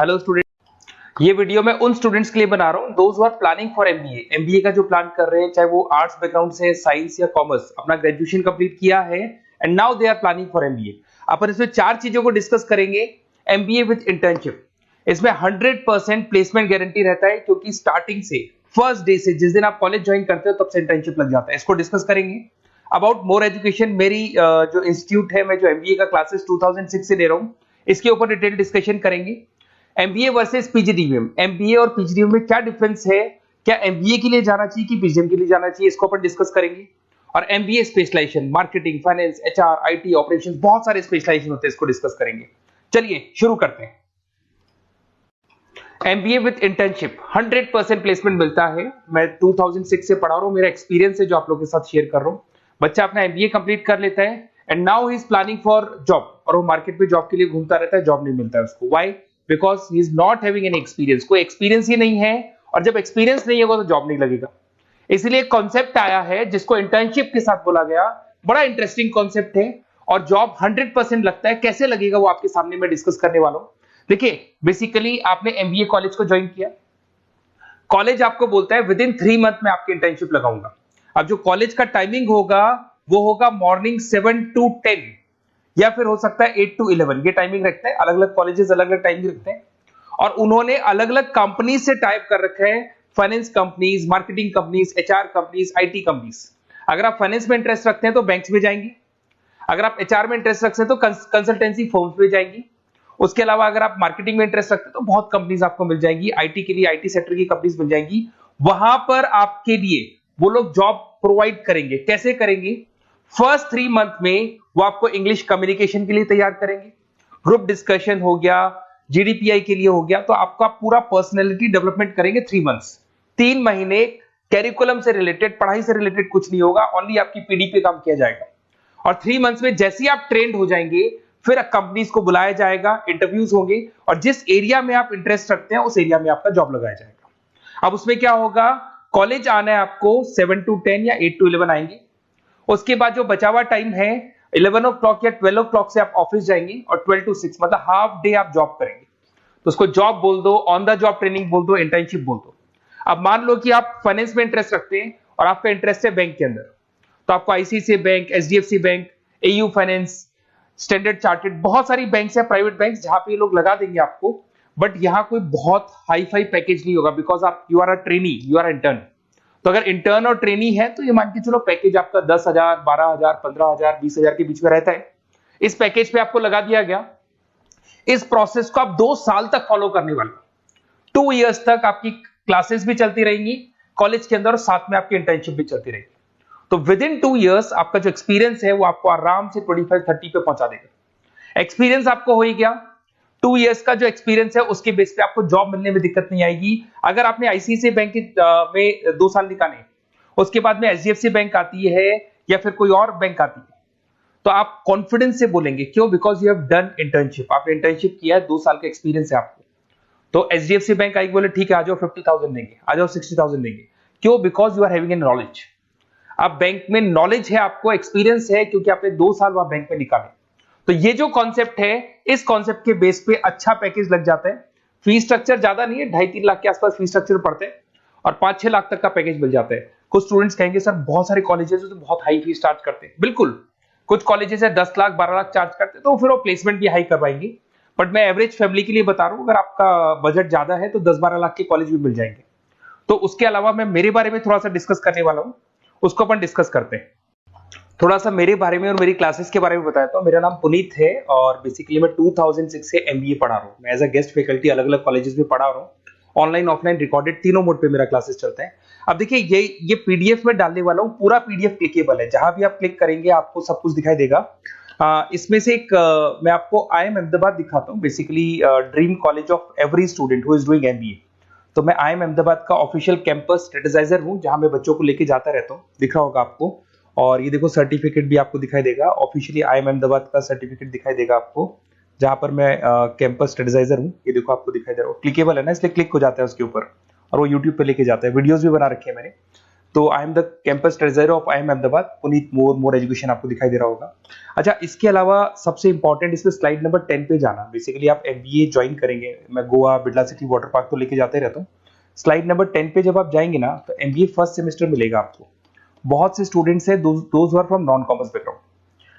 Hello student, ये video मैं उन स्टूडेंट्स के लिए बना रहा हूँ those who are planning for MBA. MBA का जो प्लान कर रहे हैं, चाहे वो आर्ट्स बैकग्राउंड से, साइंस या कॉमर्स, अपना ग्रेजुएशन कंप्लीट किया है and now they are planning for MBA. अपन इसमें चार चीजों को डिस्कस करेंगे। एमबीए विद इंटर्नशिप, इसमें 100% प्लेसमेंट गारंटी रहता है, क्योंकि स्टार्टिंग से फर्स्ट डे से, जिस दिन आप कॉलेज ज्वाइन करते हो तब से इंटर्नशिप लग जाता है। इसको डिस्कस करेंगे। अबाउट मोर एजुकेशन, मेरी जो इंस्टीट्यूट है, मैं जो एमबीए का क्लासेस 2006 से ले रहा हूँ, इसके ऊपर डिटेल डिस्कशन करेंगे। एमबीए वर्सेस पीजीडीएम, एमबीए और पीजीडीएम में क्या डिफरेंस है, क्या एमबीए के लिए जाना चाहिए कि पीजीडीएम के लिए जाना चाहिए, इसको अपन डिस्कस करेंगे। और MBA specialization, marketing, finance, HR, IT, operations, बहुत सारे स्पेशलाइजेशन होते हैं, इसको डिस्कस करेंगे। चलिए शुरू करते हैं। एमबीए विद इंटर्नशिप 100% प्लेसमेंट मिलता है। मैं 2006 से पढ़ा रहा हूं, मेरा एक्सपीरियंस है जो आप लोगों के साथ शेयर कर रहा हूं। बच्चा अपना एमबीए कंप्लीट कर लेता है and now he is planning for job, और वो मार्केट में जॉब के लिए घूमता रहता है, जॉब नहीं मिलता है उसको। Why? Because he is not having any experience. कोई एक्सपीरियंस ही नहीं है, और जब एक्सपीरियंस नहीं होगा तो जॉब नहीं लगेगा। इसलिए कॉन्सेप्ट आया है जिसको इंटर्नशिप के साथ बोला गया। बड़ा इंटरेस्टिंग कॉन्सेप्ट है, और जॉब 100% लगता है। कैसे लगेगा वो आपके सामने मैं डिस्कस करने वाला हूं। देखिए, बेसिकली आपने एमबीए कॉलेज को ज्वाइन किया, कॉलेज आपको बोलता है विद इन 3 मंथ में आपकी इंटर्नशिप लगाऊंगा। अब जो कॉलेज का टाइमिंग होगा वो होगा मॉर्निंग 7 to 10, या फिर हो सकता है 8 to 11। ये टाइमिंग रखते हैं, अलग अलग कॉलेजेस अलग अलग टाइमिंग रखते हैं। और उन्होंने अलग अलग कंपनी से टाइप कर रखे हैं, finance companies, marketing companies, HR companies, IT companies. अगर आप फाइनेंस में इंटरेस्ट रखते हैं तो बैंक्स में जाएंगे, अगर आप एचआर में इंटरेस्ट रखते हैं तो कंसल्टेंसी फर्म्स में जाएंगी। उसके अलावा अगर आप मार्केटिंग में इंटरेस्ट रखते हैं तो बहुत कंपनीज आपको मिल जाएंगी। आईटी के लिए आईटी सेक्टर की कंपनीज मिल जाएंगी। वहां पर आपके लिए वो लोग जॉब प्रोवाइड करेंगे। कैसे करेंगे? फर्स्ट 3 मंथ में वो आपको इंग्लिश कम्युनिकेशन के लिए तैयार करेंगे, ग्रुप डिस्कशन हो गया, जीडीपीआई के लिए हो गया, तो आपका पूरा पर्सनैलिटी डेवलपमेंट करेंगे 3 मंथ्स। 3 महीने कैरिकुलम से रिलेटेड, पढ़ाई से रिलेटेड कुछ नहीं होगा, ओनली आपकी पीडी पे काम किया जाएगा। और 3 मंथ्स में जैसे ही आप ट्रेंड हो जाएंगे, फिर कंपनीज को बुलाया जाएगा, इंटरव्यूज होंगे, और जिस एरिया में आप इंटरेस्ट रखते हैं उस एरिया में आपका जॉब लगाया जाएगा। अब उसमें क्या होगा, कॉलेज आना है आपको 7 to 10 या 8 to 11 आएंगे। उसके बाद जो बचा हुआ टाइम है 11 o'clock या 12 o'clock से आप ऑफिस जाएंगे, और 12 to 6 मतलब हाफ डे आप जॉब करेंगे। तो उसको जॉब बोल दो, ऑन द जॉब ट्रेनिंग बोल दो, इंटर्नशिप बोल दो। अब मान लो कि आप फाइनेंस में इंटरेस्ट रखते हैं और आपका इंटरेस्ट है बैंक के अंदर, तो आपको ICICI bank, HDFC bank, AU finance, standard chartered, बहुत सारी बैंक्स है, प्राइवेट बैंक्स, जहां पे ये लोग लगा देंगे आपको। बट यहां कोई बहुत हाई फाई पैकेज नहीं होगा, बिकॉज आप you are a trainee, you are intern. तो अगर इंटर्न और ट्रेनी है तो ये मान के चलो पैकेज आपका 10,000, 12,000, 15,000, 20,000 के बीच में रहता है। इस पैकेज पे आपको लगा दिया गया। इस प्रोसेस को आप 2 साल तक फॉलो करने वाले, 2 इयर्स तक आपकी क्लासेस भी चलती रहेंगी कॉलेज के अंदर, और साथ में आपकी इंटर्नशिप भी चलती रहेगी। तो विद इन 2 इयर्स आपका जो एक्सपीरियंस है वो आपको आराम से 25-30 पे पहुंचा देगा। एक्सपीरियंस आपको हो ही गया। 2 इयर्स का जो एक्सपीरियंस है उसके बेस पे आपको जॉब मिलने में दिक्कत नहीं आएगी। अगर आपने आईसीआईसीआई बैंक में 2 साल निकाले, उसके बाद में एचडीएफसी बैंक आती है या फिर कोई और बैंक आती है, तो आप कॉन्फिडेंस से बोलेंगे। क्यों? Because you have done internship, आपने इंटर्नशिप किया है, 2 साल का एक्सपीरियंस है आपको। तो एचडीएफसी बैंक आएगी, बोले ठीक है आ जाओ 50,000 देंगे, आ जाओ 60,000 देंगे। क्यों? Because you are having an knowledge. आप बैंक में नॉलेज है, आपको एक्सपीरियंस है, क्योंकि आपने 2 साल वहां बैंक में निकाले। तो ये जो कॉन्सेप्ट है, इस कॉन्सेप्ट के बेस पे अच्छा पैकेज लग जाता है। फीस स्ट्रक्चर ज्यादा नहीं है, 2.5-3 लाख के आसपास फीस स्ट्रक्चर पड़ते हैं, और 5-6 लाख तक का पैकेज मिल जाता है। कुछ स्टूडेंट्स कहेंगे सर बहुत सारे कॉलेजेस तो बहुत हाई फीस चार्ज करते हैं। बिल्कुल, कुछ कॉलेजेस है 10 लाख 12 लाख चार्ज करते हैं, तो फिर वो प्लेसमेंट भी हाई करवाएंगे। बट मैं एवरेज फैमिली के लिए बता रहा हूं, अगर आपका बजट ज्यादा है तो 10-12 लाख के कॉलेज भी मिल जाएंगे। तो उसके अलावा मैं मेरे बारे में थोड़ा सा डिस्कस करने वाला हूं, उसको अपन डिस्कस करते हैं। थोड़ा सा मेरे बारे में और मेरी क्लासेस के बारे में बताता हूं। मेरा नाम पुनीत है, और बेसिकली मैं 2006 से एमबीए पढ़ा रहा हूं। मैं एज अ गेस्ट फैकल्टी अलग अलग कॉलेजेस में पढ़ा रहा हूं। ऑनलाइन, ऑफलाइन, रिकॉर्डेड, तीनों मोड पे मेरा क्लासेस चलते हैं। अब देखिए, ये पीडीएफ में डालने वाला हूं, पूरा पीडीएफ क्लिकेबल है, जहां भी आप क्लिक करेंगे आपको सब कुछ दिखाई देगा। इसमें से एक मैं आपको आईएम अहमदाबाद दिखाता हूं, basically dream college of every student who is doing MBA. तो मैं आईएम अहमदाबाद का ऑफिशियल कैंपस स्ट्रेटेजाइजर हूं, जहां मैं बच्चों को लेके जाता रहता हूं, दिख रहा होगा आपको। और ये देखो सर्टिफिकेट भी आपको दिखाई देगा, ऑफिशियली आईएम अहमदाबाद का सर्टिफिकेट दिखाई देगा आपको, जहां पर मैं कैंपस स्ट्रेटेजाइजर हूं। ये देखो आपको दिखाई दे रहा है, क्लिकेबल है ना, इसलिए क्लिक हो जाता है उसके ऊपर, और वो यूट्यूब पे लेके जाता है। वीडियोस भी बना रखे हैं मैंने। तो I am the campus treasurer of IIM Ahmedabad, Puneet more education आपको दिखाई दे रहा होगा। अच्छा, इसके अलावा सबसे इंपॉर्टेंट इसमें स्लाइड नंबर 10 पे जाना। बेसिकली आप MBA ज्वाइन करेंगे, मैं Goa, Birla city, water park तो लेके जाते रहता हूँ। स्लाइड नंबर 10 पे जब आप जाएंगे ना, तो MBA फर्स्ट सेमेस्टर मिलेगा आपको। बहुत से स्टूडेंट्स हैं those are from non commerce background.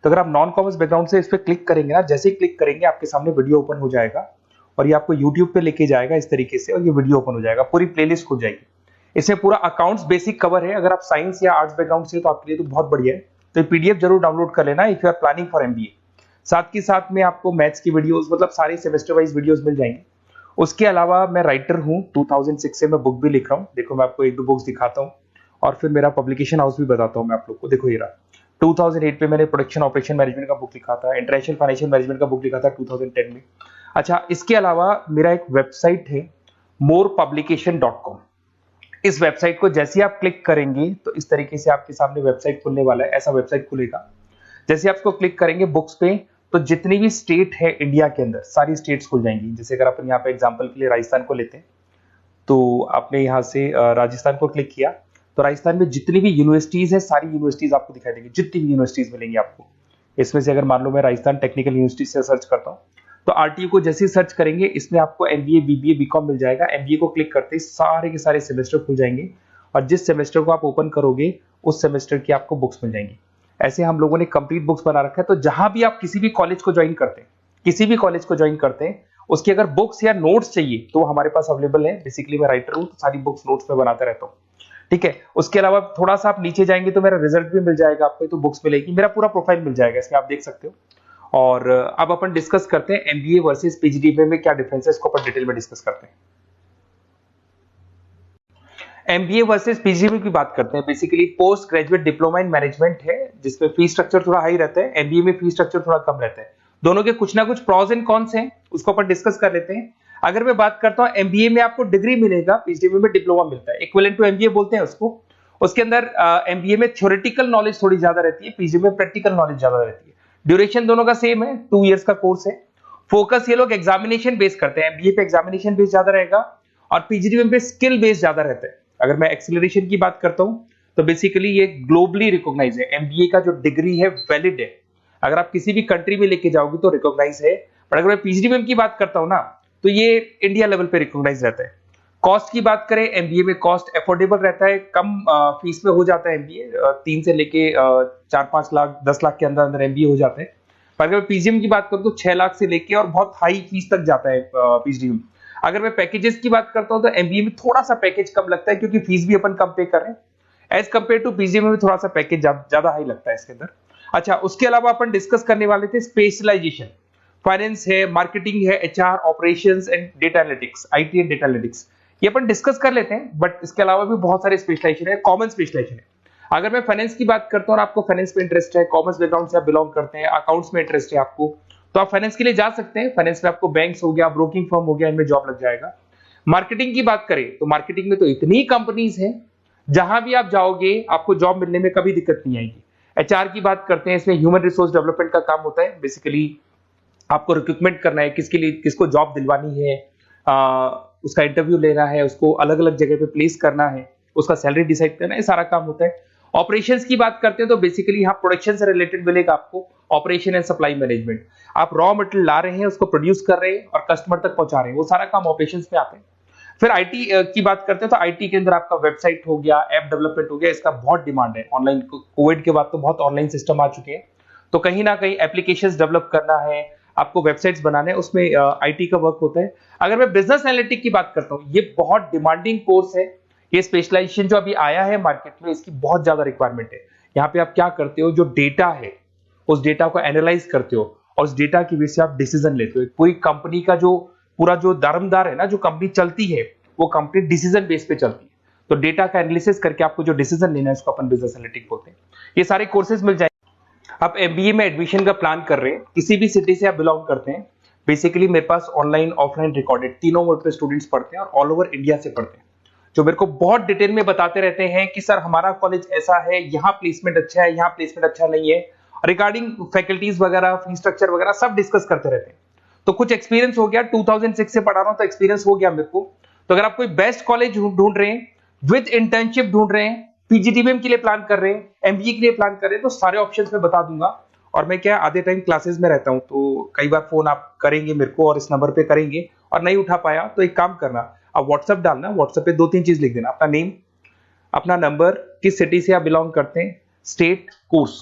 तो अगर आप नॉन कॉमर्स बैकग्राउंड से इस पर क्लिक करेंगे ना, जैसे ही क्लिक करेंगे आपके सामने वीडियो ओपन हो जाएगा और ये आपको यूट्यूब पे लेके जाएगा इस तरीके से, और ये वीडियो ओपन हो जाएगा, पूरी प्लेलिस्ट खुल जाएगी। इसमें पूरा अकाउंट्स बेसिक कवर है। अगर आप साइंस या आर्ट्स बैकग्राउंड से तो आपके लिए तो बहुत बढ़िया है। तो PDF जरूर डाउनलोड कर लेना if you are planning for MBA। साथ के साथ में आपको मैथ्स की वीडियोस, मतलब सारे सेमेस्टर वाइज वीडियोस मिल जाएंगे। उसके अलावा मैं राइटर हूँ, 2006 से मैं बुक भी लिख रहा हूँ। देखो मैं आपको 1-2 बुक्स दिखाता हूँ और फिर मेरा पब्लिकेशन हाउस भी बताता हूँ मैं आप लोग को। देखो ये रहा, 2008 में मैंने प्रोडक्शन ऑपरेशन मैनेजमेंट का बुक लिखा था, इंटरनेशनल फाइनेंशियल मैनेजमेंट का बुक लिखा था 2010 में। अच्छा, इसके अलावा मेरा एक वेबसाइट है morepublication.com। इस वेबसाइट को जैसे आप क्लिक करेंगे तो इस तरीके से आपके सामने वेबसाइट खुलने वाला है, ऐसा वेबसाइट खुलेगा। जैसे आप इसको क्लिक करेंगे बुक्स पे, तो जितनी भी स्टेट है इंडिया के अंदर सारी स्टेट्स खुल जाएंगी। जैसे अगर अपन यहाँ पे एग्जांपल के लिए राजस्थान को लेते हैं, तो आपने यहाँ से राजस्थान को क्लिक किया तो राजस्थान में जितनी भी यूनिवर्सिटीज है सारी यूनिवर्सिटीज आपको दिखाई देंगी, जितनी भी यूनिवर्सिटीज मिलेंगी आपको। इसमें से अगर मान लो मैं राजस्थान टेक्निकल यूनिवर्सिटी से सर्च करता हूँ, तो RTU को जैसे ही सर्च करेंगे इसमें आपको MBA, BBA, BCom मिल जाएगा। MBA को क्लिक करते ही सारे के सारे सेमेस्टर खुल जाएंगे और जिस सेमेस्टर को आप ओपन करोगे उस सेमेस्टर की आपको बुक्स मिल जाएंगी। ऐसे हम लोगों ने कंप्लीट बुक्स बना रखा है। तो जहां भी आप किसी भी कॉलेज को ज्वाइन करते हैं, उसकी अगर बुक्स या नोट्स चाहिए तो हमारे पास अवेलेबल है। बेसिकली मैं राइटर हूँ तो सारी बुक्स नोट्स में बनाता रहता हूँ, ठीक है। उसके अलावा थोड़ा सा आप नीचे जाएंगे तो मेरा रिजल्ट भी मिल जाएगा आपको, तो बुक्स मिलेगी, मेरा पूरा प्रोफाइल मिल जाएगा, इसमें आप देख सकते हो। और अब अपन डिस्कस करते हैं MBA वर्सेस PGDBA में क्या डिफरेंस है, इसको अपन डिटेल में डिस्कस करते हैं। MBA वर्सेस PGDBA की बात करते हैं। Basically post graduate diploma in management है, जिसमें फीस स्ट्रक्चर थोड़ा हाई रहता है। MBA में फीस स्ट्रक्चर थोड़ा कम रहता है। दोनों के कुछ ना कुछ प्रॉज एंड कॉन्स हैं, उसको अपन डिस्कस कर लेते हैं। अगर मैं बात करता हूं MBA में आपको डिग्री मिलेगा, PGDBA में डिप्लोमा मिलता है, इक्विवेलेंट टू MBA बोलते हैं उसको। उसके अंदर MBA में थ्योरेटिकल नॉलेज थोड़ी ज्यादा रहती है, PGDBA में प्रैक्टिकल नॉलेज ज्यादा रहती है। ड्यूरेशन दोनों का सेम है, 2 इयर्स का कोर्स है। फोकस ये लोग एग्जामिनेशन बेस करते हैं, MBA पे एग्जामिनेशन बेस ज्यादा रहेगा और PGDBA पे स्किल बेस ज्यादा रहता है। अगर मैं एक्सेलरेशन की बात करता हूं तो बेसिकली ये ग्लोबली रिकॉग्नाइज है। MBA का जो डिग्री है वैलिड है, अगर आप किसी भी कंट्री में लेके जाओगे तो रिकॉग्नाइज है। पर अगर मैं PGDBA की बात करता हूं ना, तो ये इंडिया लेवल पे रिकॉग्नाइज रहता है। कॉस्ट की बात करें, MBA में कॉस्ट अफोर्डेबल रहता है, कम फीस में हो जाता है MBA। 3 से लेके 4-5 लाख 10 लाख के अंदर अंदर MBA हो जाते हैं। पर अगर मैं PGDBA की बात करूं तो 6 लाख से लेके और बहुत हाई फीस तक जाता है PGDBA। अगर मैं पैकेजेस की बात करता हूं तो MBA में थोड़ा सा पैकेज कम लगता है, क्योंकि फीस भी अपन कम पे कर रहे हैं। एज कंपेयर टू PGDBA में थोड़ा सा पैकेज ज्यादा हाई लगता है इसके अंदर। अच्छा, उसके अलावा अपन डिस्कस करने वाले थे स्पेशलाइजेशन। फाइनेंस है, मार्केटिंग है, HR, operations and data analytics, IT and data analytics, ये अपन डिस्कस कर लेते हैं। बट इसके अलावा भी बहुत सारे स्पेशलाइजेशन है, कॉमन स्पेशलाइजेशन है। अगर मैं फाइनेंस की बात करता हूं और आपको फाइनेंस में इंटरेस्ट है, कॉमर्स बैकग्राउंड से आप बिलोंग करते हैं, अकाउंट्स में इंटरेस्ट है आपको, तो आप फाइनेंस के लिए जा सकते हैं। फाइनेंस में आपको बैंक्स हो गया, ब्रोकिंग फर्म हो गया, इनमें जॉब लग जाएगा। मार्केटिंग की बात करें तो मार्केटिंग में तो इतनी कंपनीज हैं, जहां भी आप जाओगे आपको जॉब मिलने में कभी दिक्कत नहीं आएगी। HR की बात करते हैं, इसमें ह्यूमन रिसोर्स डेवलपमेंट का काम होता है। बेसिकली आपको रिक्रूटमेंट करना है, किसके लिए किसको जॉब दिलवानी है, उसका इंटरव्यू लेना है, उसको अलग अलग जगह पे प्लेस करना है, उसका सैलरी डिसाइड करना है, सारा काम होता है। ऑपरेशंस की बात करते हैं तो बेसिकली यहाँ प्रोडक्शन से रिलेटेड मिलेगा आपको, ऑपरेशन एंड सप्लाई मैनेजमेंट। आप रॉ मटेरियल ला रहे हैं, उसको प्रोड्यूस कर रहे हैं और कस्टमर तक पहुंचा रहे हैं, वो सारा काम ऑपरेशंस में आते हैं। फिर IT की बात करते हैं तो IT के अंदर आपका वेबसाइट हो गया, ऐप डेवलपमेंट हो गया, इसका बहुत डिमांड है ऑनलाइन। कोविड के बाद तो बहुत ऑनलाइन सिस्टम आ चुके हैं, तो कहीं ना कहीं एप्लीकेशंस डेवलप करना है, आपको वेबसाइट्स बनाने हैं, उसमें IT का वर्क होता है। अगर मैं बिजनेस एनालिटिक की बात करता हूँ, ये बहुत डिमांडिंग कोर्स है। ये स्पेशलाइजेशन जो अभी आया है मार्केट में, इसकी बहुत ज्यादा रिक्वायरमेंट है। यहाँ पे आप क्या करते हो, जो डेटा है उस डेटा को एनालाइज करते हो और उस डेटा की वजह से आप डिसीजन लेते हो। पूरी कंपनी का जो पूरा जो दारमदार है ना, जो कंपनी चलती है वो कंपनी डिसीजन बेस पे चलती है। तो डेटा का एनालिसिस करके आपको जो डिसीजन लेना है उसको अपन बिजनेस एनालिटिक बोलते हैं। ये सारे कोर्सेज मिल जाएंगे। आप MBA में एडमिशन का प्लान कर रहे हैं, किसी भी सिटी से आप बिलोंग करते हैं, बेसिकली मेरे पास ऑनलाइन ऑफलाइन रिकॉर्डेड तीनों मोड पे स्टूडेंट्स पढ़ते हैं और ऑल ओवर इंडिया से पढ़ते हैं, जो मेरे को बहुत डिटेल में बताते रहते हैं कि सर हमारा कॉलेज ऐसा है, यहाँ प्लेसमेंट अच्छा है, यहाँ प्लेसमेंट अच्छा नहीं है, रिगार्डिंग फैकल्टीज वगैरह, फी स्ट्रक्चर वगैरह सब डिस्कस करते रहते हैं। तो कुछ एक्सपीरियंस हो गया, 2006 से पढ़ा रहा हूं तो एक्सपीरियंस हो गया मेरे को। तो अगर आप कोई बेस्ट कॉलेज ढूंढ रहे हैं, विद इंटर्नशिप ढूंढ रहे हैं, पीजीडीबीएम के लिए प्लान कर रहे हैं, एमबीए के लिए प्लान कर रहे हैं, तो सारे ऑप्शंस मैं बता दूंगा। और मैं क्या आधे टाइम क्लासेस में रहता हूं, तो कई बार फोन आप करेंगे मेरे को और इस नंबर पे करेंगे और नहीं उठा पाया तो एक काम करना, आप व्हाट्सएप डालना, व्हाट्सएप पे 2-3 चीज लिख देना, अपना नेम, अपना नंबर, किस सिटी से आप बिलोंग करते हैं, स्टेट, कोर्स,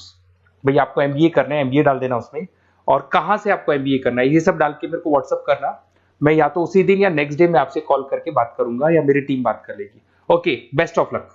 भाई आपको एमबीए करना है एमबीए डाल देना उसमें, और कहां से आपको एमबीए करना है, ये सब डाल के मेरे को व्हाट्सएप करना। मैं या तो उसी दिन या नेक्स्ट डे में आपसे कॉल करके बात करूंगा या मेरी टीम बात कर लेगी। Okay, best of luck.